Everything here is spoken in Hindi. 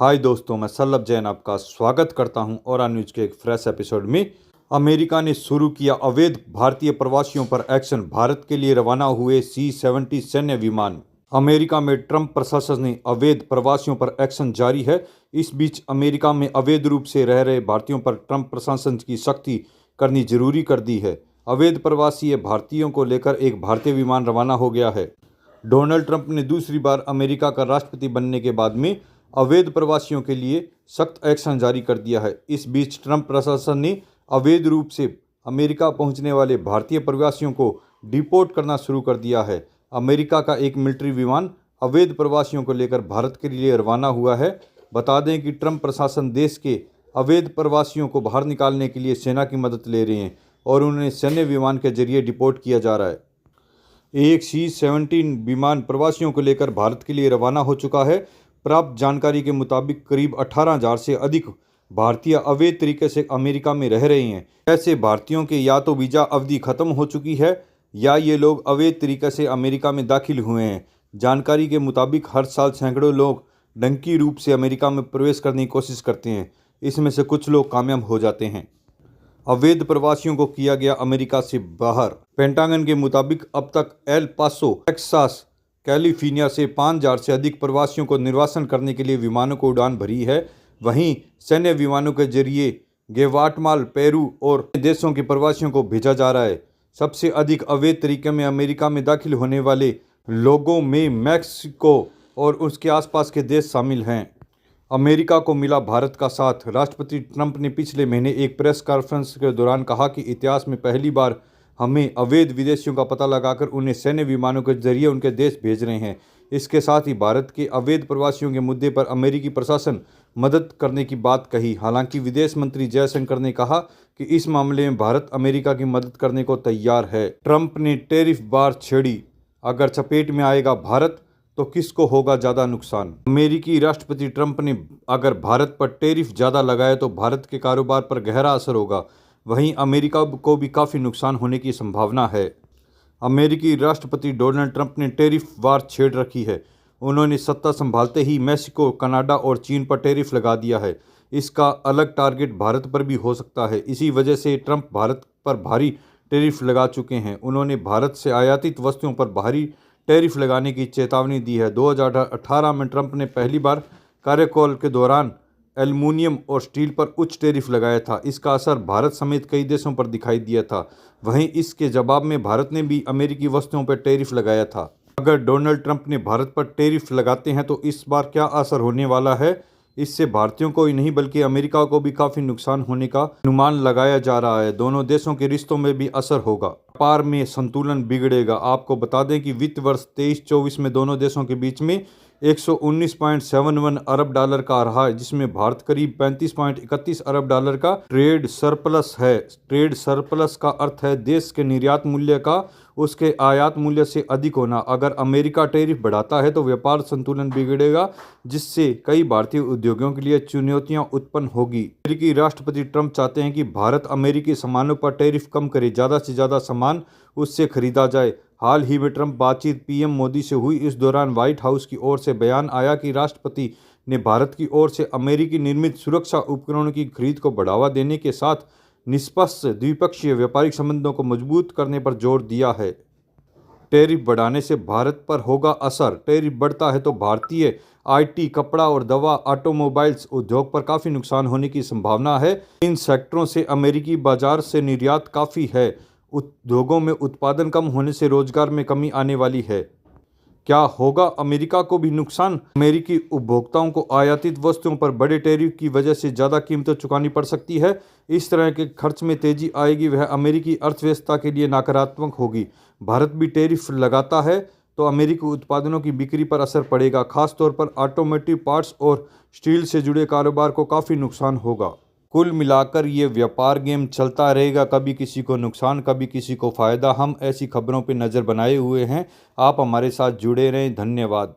हाय दोस्तों, मैं सल्लभ जैन आपका स्वागत करता हूं और न्यूज के एक फ्रेश एपिसोड में। अमेरिका ने शुरू किया अवैध भारतीय प्रवासियों पर एक्शन। भारत के लिए रवाना हुए C-70 सैन्य विमान। अमेरिका में ट्रंप प्रशासन ने अवैध प्रवासियों पर एक्शन जारी है। इस बीच अमेरिका में अवैध रूप से रह रहे भारतीयों पर ट्रंप प्रशासन की सख्ती करनी जरूरी कर दी है। अवैध प्रवासी भारतीयों को लेकर एक भारतीय विमान रवाना हो गया है। डोनाल्ड ट्रंप ने दूसरी बार अमेरिका का राष्ट्रपति बनने के बाद में अवैध प्रवासियों के लिए सख्त एक्शन जारी कर दिया है। इस बीच ट्रंप प्रशासन ने अवैध रूप से अमेरिका पहुंचने वाले भारतीय प्रवासियों को डिपोर्ट करना शुरू कर दिया है। अमेरिका का एक मिलिट्री विमान अवैध प्रवासियों को लेकर भारत के लिए रवाना हुआ है। बता दें कि ट्रंप प्रशासन देश के अवैध प्रवासियों को बाहर निकालने के लिए सेना की मदद ले रहे हैं और उन्हें सैन्य विमान के जरिए डिपोर्ट किया जा रहा है। एक C-17 विमान प्रवासियों को लेकर भारत के लिए रवाना हो चुका है। प्राप्त जानकारी के मुताबिक करीब 18,000 से अधिक भारतीय अवैध तरीके से अमेरिका में रह रहे हैं। ऐसे भारतीयों के या तो वीज़ा अवधि खत्म हो चुकी है या ये लोग अवैध तरीके से अमेरिका में दाखिल हुए हैं। जानकारी के मुताबिक हर साल सैकड़ों लोग डंकी रूप से अमेरिका में प्रवेश करने की कोशिश करते हैं। इसमें से कुछ लोग कामयाब हो जाते हैं। अवैध प्रवासियों को किया गया अमेरिका से बाहर। पेंटागन के मुताबिक अब तक एल पासो, टेक्सास, कैलिफोर्निया से 5,000 से अधिक प्रवासियों को निर्वासन करने के लिए विमानों को उड़ान भरी है। वहीं सैन्य विमानों के जरिए ग्वाटेमाला, पेरू और देशों के प्रवासियों को भेजा जा रहा है। सबसे अधिक अवैध तरीके में अमेरिका में दाखिल होने वाले लोगों में मैक्सिको और उसके आसपास के देश शामिल हैं। अमेरिका को मिला भारत का साथ। राष्ट्रपति ट्रंप ने पिछले महीने एक प्रेस कॉन्फ्रेंस के दौरान कहा कि इतिहास में पहली बार हमें अवैध विदेशियों का पता लगाकर उन्हें सैन्य विमानों के जरिए उनके देश भेज रहे हैं। इसके साथ ही भारत के अवैध प्रवासियों के मुद्दे पर अमेरिकी प्रशासन मदद करने की बात कही। हालांकि विदेश मंत्री जयशंकर ने कहा कि इस मामले में भारत अमेरिका की मदद करने को तैयार है। ट्रंप ने टैरिफ बार छेड़ी। अगर चपेट में आएगा भारत तो किसको होगा ज़्यादा नुकसान। अमेरिकी राष्ट्रपति ट्रंप ने अगर भारत पर टैरिफ ज़्यादा लगाया तो भारत के कारोबार पर गहरा असर होगा। वहीं अमेरिका को भी काफ़ी नुकसान होने की संभावना है। अमेरिकी राष्ट्रपति डोनाल्ड ट्रंप ने टैरिफ वार छेड़ रखी है। उन्होंने सत्ता संभालते ही मैक्सिको, कनाडा और चीन पर टैरिफ लगा दिया है। इसका अलग टारगेट भारत पर भी हो सकता है। इसी वजह से ट्रंप भारत पर भारी टैरिफ लगा चुके हैं। उन्होंने भारत से आयातित वस्तुओं पर भारी टैरिफ लगाने की चेतावनी दी है। 2018 में ट्रंप ने पहली बार कार्यकाल के दौरान एल्युमिनियम और स्टील पर उच्च टैरिफ लगाया था। इसका असर भारत समेत कई देशों पर दिखाई दिया था। वहीं इसके जवाब में भारत ने भी अमेरिकी वस्तुओं पर टैरिफ लगाया था। अगर डोनाल्ड ट्रंप ने भारत पर टैरिफ लगाते हैं तो इस बार क्या असर होने वाला है, इससे भारतीयों को ही नहीं बल्कि अमेरिका को भी काफ़ी नुकसान होने का अनुमान लगाया जा रहा है। दोनों देशों के रिश्तों में भी असर होगा। व्यापार में संतुलन बिगड़ेगा। आपको बता दें कि वित्त वर्ष 23-24 में दोनों देशों के बीच में 119.71 अरब डॉलर का रहा है, जिसमें भारत करीब 35.31 अरब डॉलर का ट्रेड सरप्लस है। ट्रेड सरप्लस का अर्थ है देश के निर्यात मूल्य का उसके आयात मूल्य से अधिक होना। अगर अमेरिका टैरिफ बढ़ाता है तो व्यापार संतुलन बिगड़ेगा, जिससे कई भारतीय उद्योगों के लिए चुनौतियां उत्पन्न होगी। अमेरिकी राष्ट्रपति ट्रंप चाहते हैं कि भारत अमेरिकी सामानों पर टैरिफ कम करे, ज़्यादा से ज़्यादा सामान उससे खरीदा जाए। हाल ही में ट्रंप बातचीत पीएम मोदी से हुई। इस दौरान व्हाइट हाउस की ओर से बयान आया कि राष्ट्रपति ने भारत की ओर से अमेरिकी निर्मित सुरक्षा उपकरणों की खरीद को बढ़ावा देने के साथ निष्पक्ष द्विपक्षीय व्यापारिक संबंधों को मजबूत करने पर जोर दिया है। टैरिफ बढ़ाने से भारत पर होगा असर। टैरिफ बढ़ता है तो भारतीय आईटी, कपड़ा और दवा, ऑटोमोबाइल्स उद्योग पर काफ़ी नुकसान होने की संभावना है। इन सेक्टरों से अमेरिकी बाजार से निर्यात काफ़ी है। उद्योगों में उत्पादन कम होने से रोजगार में कमी आने वाली है। क्या होगा अमेरिका को भी नुकसान। अमेरिकी उपभोक्ताओं को आयातित वस्तुओं पर बड़े टैरिफ की वजह से ज़्यादा कीमतें चुकानी पड़ सकती है। इस तरह के खर्च में तेजी आएगी, वह अमेरिकी अर्थव्यवस्था के लिए नकारात्मक होगी। भारत भी टैरिफ लगाता है तो अमेरिकी उत्पादनों की बिक्री पर असर पड़ेगा। खासतौर पर ऑटोमोटिव पार्ट्स और स्टील से जुड़े कारोबार को काफ़ी नुकसान होगा। कुल मिलाकर ये व्यापार गेम चलता रहेगा, कभी किसी को नुकसान कभी किसी को फ़ायदा। हम ऐसी खबरों पर नज़र बनाए हुए हैं। आप हमारे साथ जुड़े रहें। धन्यवाद।